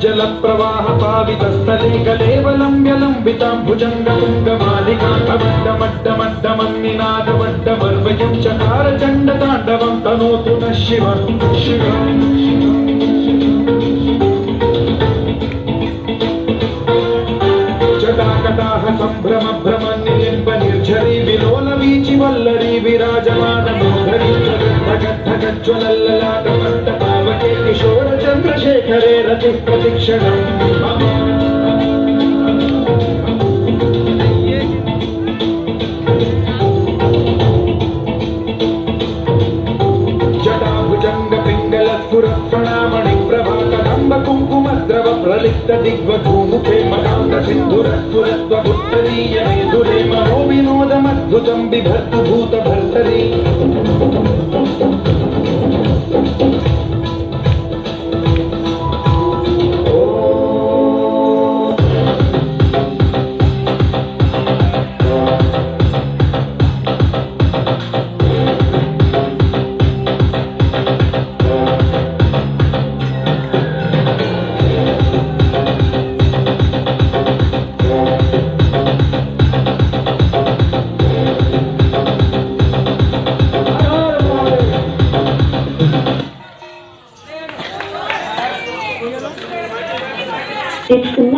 जल प्रवाह पावितस्थले कलेवलम्ब्यलम्बितां भुजङ्गतुङ्गमालिकान्तमड्डमड्डमड्डमन्निनादवड्डमर्वयं चकार चण्डताण्डवं तनोतु नः शिवं शिवम् जटाकटाह सम्भ्रम भ्रम निलिम्ब निर्झरी विलोल वीचि वल्लरी विराजमान मोधरी ढगज्ज्वलल्ललाटमण्डपावके किशोर चन्द्रशेखरे रतिः प्रतिक्षणम् जटाभुजङ्ग पिङ्गलस्फुरत्फणामणि प्रभाकदम्ब कुङ्कुमद्रव प्रलिप्त दिग्वधूमुखे मदान्त सिन्धुरस्फुरत्वगुत्तरीय मेधुरे मनो विनोदमद्भुतं बिभर्तु भूतभर्तरी It's